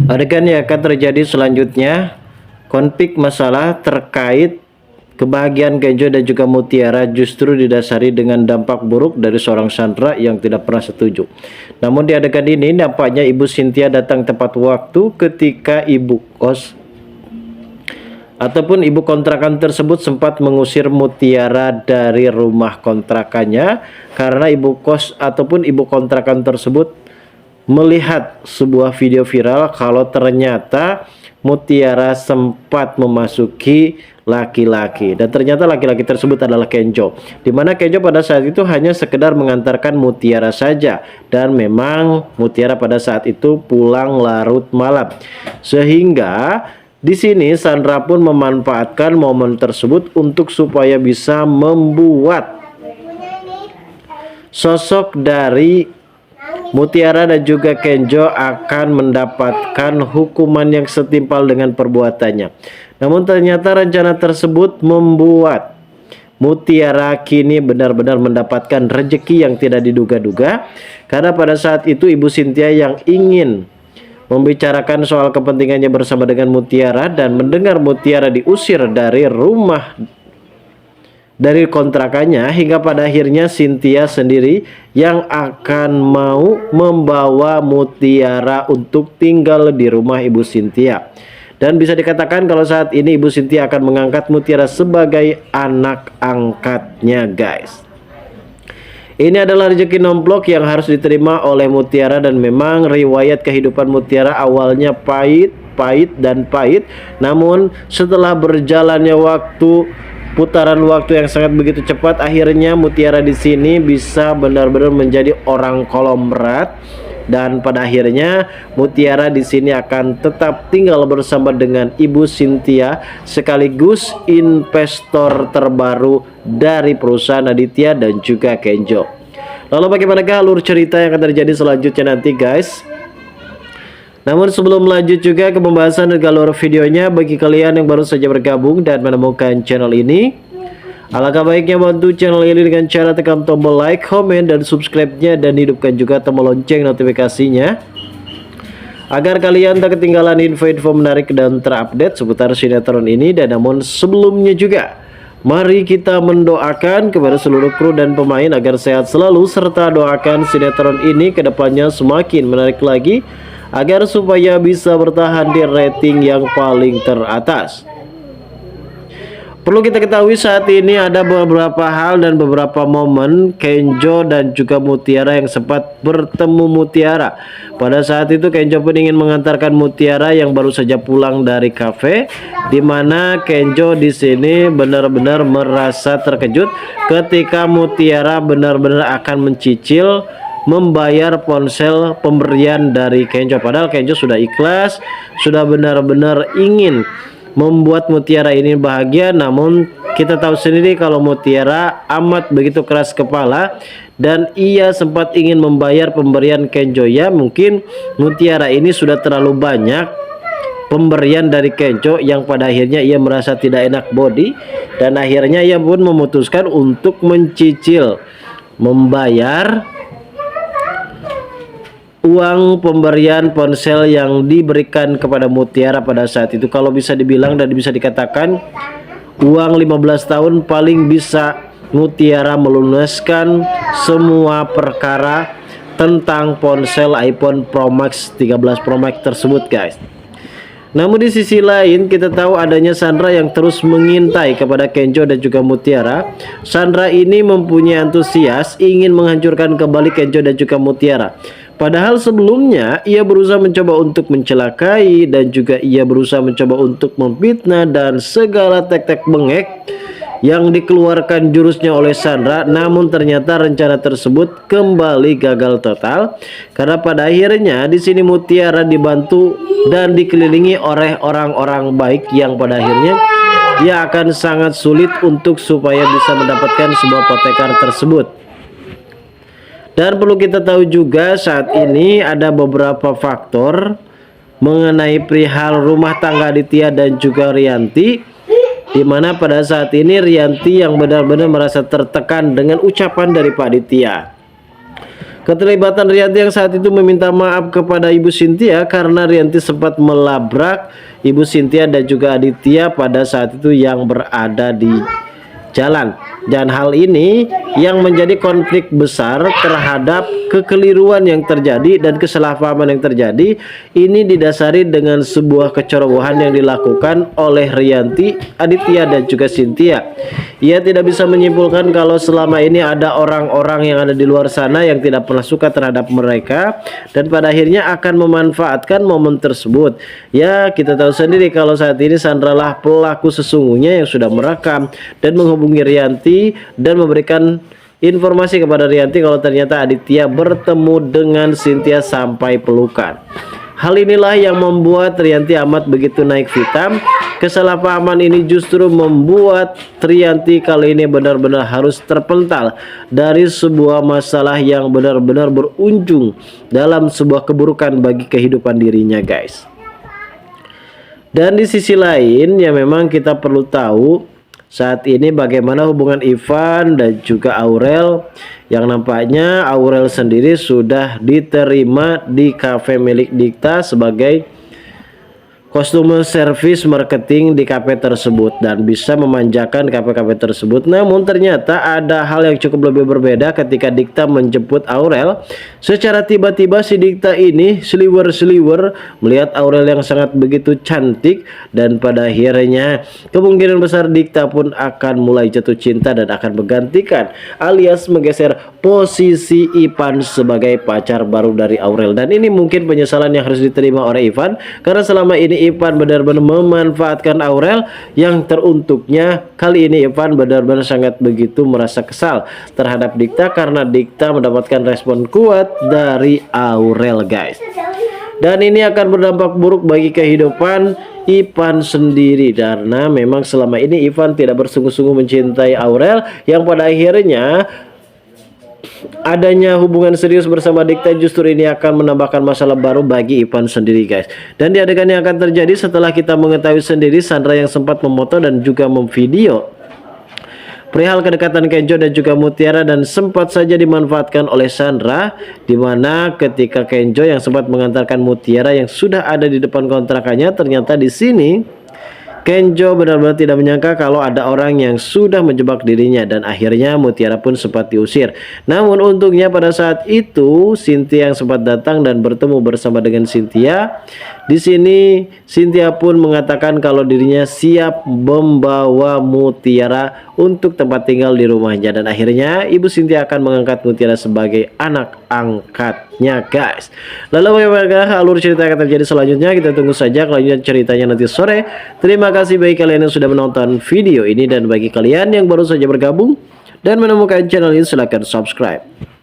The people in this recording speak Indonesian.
Adegan yang akan terjadi selanjutnya, konflik masalah terkait kebahagiaan Kenjo dan juga Mutiara justru didasari dengan dampak buruk dari seorang Sandra yang tidak pernah setuju. Namun di adegan ini nampaknya Ibu Cynthia datang tepat waktu ketika ibu kos ataupun ibu kontrakan tersebut sempat mengusir Mutiara dari rumah kontrakannya karena ibu kos ataupun ibu kontrakan tersebut melihat sebuah video viral kalau ternyata Mutiara sempat memasuki laki-laki dan ternyata laki-laki tersebut adalah Kenjo, dimana Kenjo pada saat itu hanya sekedar mengantarkan Mutiara saja dan memang Mutiara pada saat itu pulang larut malam, sehingga di sini Sandra pun memanfaatkan momen tersebut untuk supaya bisa membuat sosok dari Mutiara dan juga Kenjo akan mendapatkan hukuman yang setimpal dengan perbuatannya. Namun ternyata rencana tersebut membuat Mutiara kini benar-benar mendapatkan rezeki yang tidak diduga-duga, karena pada saat itu Ibu Cynthia yang ingin membicarakan soal kepentingannya bersama dengan Mutiara dan mendengar Mutiara diusir dari rumah, dari kontrakannya, hingga pada akhirnya Cynthia sendiri yang akan mau membawa Mutiara untuk tinggal di rumah Ibu Cynthia. Dan bisa dikatakan kalau saat ini Ibu Cynthia akan mengangkat Mutiara sebagai anak angkatnya, guys. Ini adalah rezeki nomplok yang harus diterima oleh Mutiara, dan memang riwayat kehidupan Mutiara awalnya pahit, namun setelah berjalannya waktu, putaran waktu yang sangat begitu cepat, akhirnya Mutiara di sini bisa benar-benar menjadi orang konglomerat, dan pada akhirnya Mutiara di sini akan tetap tinggal bersama dengan Ibu Cynthia sekaligus investor terbaru dari perusahaan Aditya dan juga Kenjo. Lalu bagaimanakah alur cerita yang akan terjadi selanjutnya nanti, guys? Namun sebelum lanjut juga ke pembahasan dan alur videonya, bagi kalian yang baru saja bergabung dan menemukan channel ini, alangkah baiknya bantu channel ini dengan cara tekan tombol like, komen, dan subscribe-nya, dan hidupkan juga tombol lonceng notifikasinya agar kalian tak ketinggalan info-info menarik dan terupdate seputar sinetron ini. Dan namun sebelumnya juga, mari kita mendoakan kepada seluruh kru dan pemain agar sehat selalu, serta doakan sinetron ini kedepannya semakin menarik lagi agar supaya bisa bertahan di rating yang paling teratas. Perlu kita ketahui saat ini ada beberapa hal dan beberapa momen Kenjo dan juga Mutiara yang sempat bertemu Mutiara. Pada saat itu Kenjo pun ingin mengantarkan Mutiara yang baru saja pulang dari kafe, dimana Kenjo di sini benar-benar merasa terkejut ketika Mutiara benar-benar akan mencicil membayar ponsel pemberian dari Kenjo. Padahal Kenjo sudah ikhlas, sudah benar-benar ingin membuat Mutiara ini bahagia. Namun kita tahu sendiri kalau Mutiara amat begitu keras kepala dan ia sempat ingin membayar pemberian Kenjo. Ya, mungkin Mutiara ini sudah terlalu banyak pemberian dari Kenjo yang pada akhirnya ia merasa tidak enak body, dan akhirnya ia pun memutuskan untuk mencicil membayar uang pemberian ponsel yang diberikan kepada Mutiara pada saat itu. Kalau bisa dibilang dan bisa dikatakan uang 15 tahun paling bisa Mutiara melunaskan semua perkara tentang ponsel iPhone Pro Max 13 Pro Max tersebut, guys. Namun di sisi lain kita tahu adanya Sandra yang terus mengintai kepada Kenjo dan juga Mutiara. Sandra ini mempunyai antusias ingin menghancurkan kembali Kenjo dan juga Mutiara. Padahal sebelumnya ia berusaha mencoba untuk mencelakai dan juga ia berusaha mencoba untuk memfitnah dan segala tek-tek bengek yang dikeluarkan jurusnya oleh Sandra. Namun ternyata rencana tersebut kembali gagal total, karena pada akhirnya di sini Mutiara dibantu dan dikelilingi oleh orang-orang baik yang pada akhirnya ia akan sangat sulit untuk supaya bisa mendapatkan sebuah potekar tersebut. Dan perlu kita tahu juga saat ini ada beberapa faktor mengenai perihal rumah tangga Aditya dan juga Rianti, di mana pada saat ini Rianti yang benar-benar merasa tertekan dengan ucapan dari Pak Aditya. Keterlibatan Rianti yang saat itu meminta maaf kepada Ibu Cynthia karena Rianti sempat melabrak Ibu Cynthia dan juga Aditya pada saat itu yang berada di jalan. Dan hal ini yang menjadi konflik besar terhadap kekeliruan yang terjadi dan kesalahpahaman yang terjadi. Ini didasari dengan sebuah kecerobohan yang dilakukan oleh Rianti, Aditya dan juga Cynthia. Ia tidak bisa menyimpulkan kalau selama ini ada orang-orang yang ada di luar sana yang tidak pernah suka terhadap mereka dan pada akhirnya akan memanfaatkan momen tersebut. Ya, kita tahu sendiri kalau saat ini Sandra lah pelaku sesungguhnya yang sudah merekam dan menghubungi Rianti dan memberikan informasi kepada Rianti kalau ternyata Aditya bertemu dengan Cynthia sampai pelukan. Hal inilah yang membuat Rianti amat begitu naik pitam. Kesalahpahaman ini justru membuat Rianti kali ini benar-benar harus terpental dari sebuah masalah yang benar-benar berujung dalam sebuah keburukan bagi kehidupan dirinya, guys. Dan di sisi lain ya memang kita perlu tahu saat ini bagaimana hubungan Ivan dan juga Aurel, yang nampaknya Aurel sendiri sudah diterima di kafe milik Dikta sebagai customer service marketing di kafe tersebut dan bisa memanjakan kafe-kafe tersebut. Namun ternyata ada hal yang cukup lebih berbeda ketika Dikta menjemput Aurel. Secara tiba-tiba si Dikta ini seliwer-seliwer melihat Aurel yang sangat begitu cantik dan pada akhirnya kemungkinan besar Dikta pun akan mulai jatuh cinta dan akan menggantikan alias menggeser posisi Ivan sebagai pacar baru dari Aurel. Dan ini mungkin penyesalan yang harus diterima oleh Ivan karena selama ini Ivan benar-benar memanfaatkan Aurel yang teruntuknya. Kali ini Ivan benar-benar sangat begitu merasa kesal terhadap Dikta karena Dikta mendapatkan respon kuat dari Aurel, guys. Dan ini akan berdampak buruk bagi kehidupan Ivan sendiri karena memang selama ini Ivan tidak bersungguh-sungguh mencintai Aurel yang pada akhirnya adanya hubungan serius bersama Dikta justru ini akan menambahkan masalah baru bagi Ivan sendiri, guys. Dan di adegan yang akan terjadi setelah kita mengetahui sendiri Sandra yang sempat memoto dan juga memvideo perihal kedekatan Kenjo dan juga Mutiara dan sempat saja dimanfaatkan oleh Sandra, dimana ketika Kenjo yang sempat mengantarkan Mutiara yang sudah ada di depan kontrakannya, ternyata di sini Kenjo benar-benar tidak menyangka kalau ada orang yang sudah menjebak dirinya dan akhirnya Mutiara pun sempat diusir. Namun untungnya pada saat itu Cynthia yang sempat datang dan bertemu bersama dengan Cynthia. Di sini Cynthia pun mengatakan kalau dirinya siap membawa Mutiara untuk tempat tinggal di rumahnya dan akhirnya Ibu Cynthia akan mengangkat Mutiara sebagai anak angkatnya, guys. Lalu bagaimana alur cerita yang akan terjadi selanjutnya? Kita tunggu saja kelanjutan ceritanya nanti sore. Terima kasih bagi kalian yang sudah menonton video ini dan bagi kalian yang baru saja bergabung dan menemukan channel ini silahkan subscribe.